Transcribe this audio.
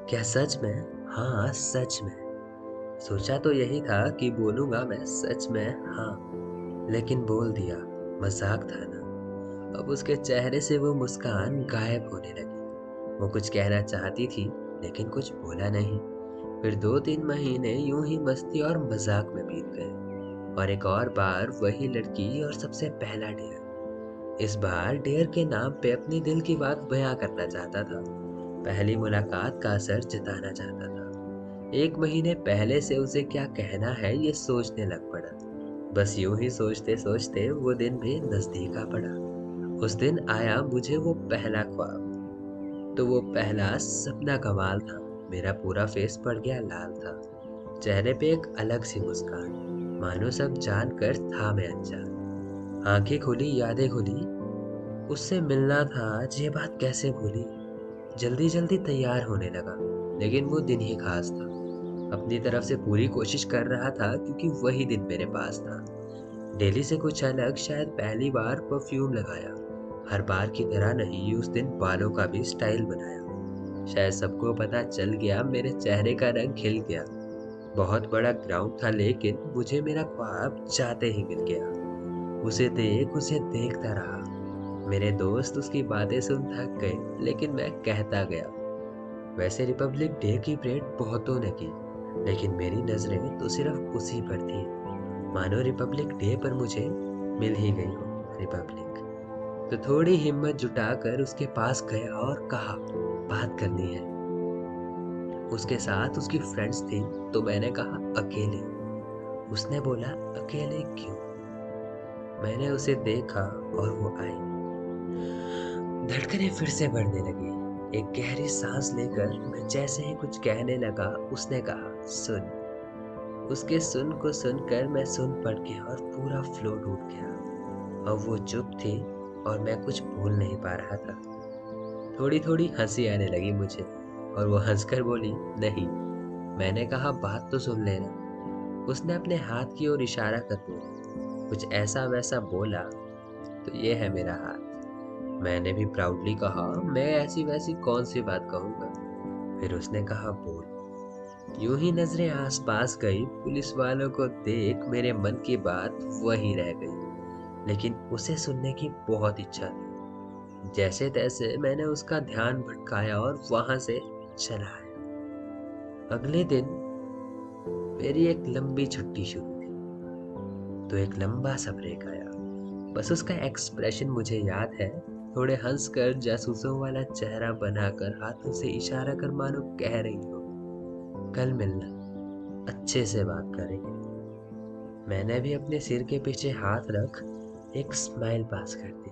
क्या सच में? हाँ, सच में। सोचा तो यही था कि बोलूँगा मैं सच में हाँ, लेकिन बोल दिया, मज़ाक था ना। अब उसके चेहरे से वो मुस्कान गायब होने लगी। वो कुछ कहना चाहती थी, लेकिन कुछ बोला नहीं। फिर 2-3 महीने यूं ही मस्ती और मज़ाक में बीत गए और एक और बार वही लड़की और सबसे पहला डेयर। इस बार डेयर के नाम पे अपनी दिल की बात बयां करना चाहता था। पहली मुलाकात का असर जताना चाहता था। 1 महीने पहले से उसे क्या कहना है ये सोचने लग पड़ा। बस यूं ही सोचते-सोचते वो दिन भी नज़दीक आ पड़ा। उस दिन आया मुझे वो पहला ख्वाब। तो वो पहला सपना कमाल था। मेरा पूरा फेस पड़ गया लाल था। चेहरे पे एक अलग सी मुस्कान, मानो सब जानकर था मैं अनजान। आंखें खुली, यादें खुली, उससे मिलना था आज ये बात कैसे भूली। जल्दी जल्दी तैयार होने लगा, लेकिन वो दिन ही खास था। अपनी तरफ से पूरी कोशिश कर रहा था क्योंकि वही दिन मेरे पास था। डेली से कुछ अलग, शायद पहली बार परफ्यूम लगाया। हर बार की तरह नहीं, उस दिन बालों का भी स्टाइल बनाया। शायद सबको पता चल गया, मेरे चेहरे का रंग खिल गया। बहुत बड़ा ग्राउंड था लेकिन मुझे मेरा ख्वाब जाते ही मिल गया। उसे देखता रहा। मेरे दोस्त उसकी बातें सुन थक गए, लेकिन मैं कहता गया। वैसे रिपब्लिक डे की परेड बहुतों ने की, लेकिन मेरी नजरें तो सिर्फ उसी पर थी। मानो रिपब्लिक डे पर मुझे मिल ही गई हो रिपब्लिक। तो थोड़ी हिम्मत जुटाकर उसके पास गया और कहा, बात करनी है। उसके साथ उसकी फ्रेंड्स थी, तो मैंने कहा अकेले। उसने बोला, अकेले क्यों? मैंने उसे देखा और वो आई। धड़कनें फिर से बढ़ने लगी। एक गहरी सांस लेकर मैं जैसे ही कुछ कहने लगा, उसने कहा, सुन। उसके सुन को सुनकर मैं सुन पड़ गया और पूरा फ्लो टूट गया। अब वो चुप थी और मैं कुछ बोल नहीं पा रहा था। थोड़ी थोड़ी हंसी आने लगी मुझे और वो हंसकर बोली, नहीं। मैंने कहा, बात तो सुन लेना। उसने अपने हाथ की ओर इशारा कर बोली, कुछ ऐसा वैसा बोला, तो ये है मेरा हाथ। मैंने भी प्राउडली कहा, मैं ऐसी वैसी कौन सी बात कहूँगा। फिर उसने कहा, बोल। यूं ही नजरें आसपास गई, पुलिस वालों को देख मेरे मन की बात वही रह गई, लेकिन उसे सुनने की बहुत इच्छा थी। जैसे तैसे मैंने उसका ध्यान भटकाया और वहां से चला आया। अगले दिन मेरी एक लंबी छुट्टी शुरू थी, तो एक लंबा सा ब्रेक आया। बस उसका एक्सप्रेशन मुझे याद है। थोड़े हंसकर, जासूसों वाला चेहरा बनाकर, हाथों से इशारा कर, मानो कह रही हो, कल मिलना, अच्छे से बात करेंगे। मैंने भी अपने सिर के पीछे हाथ रख एक स्माइल पास कर दी।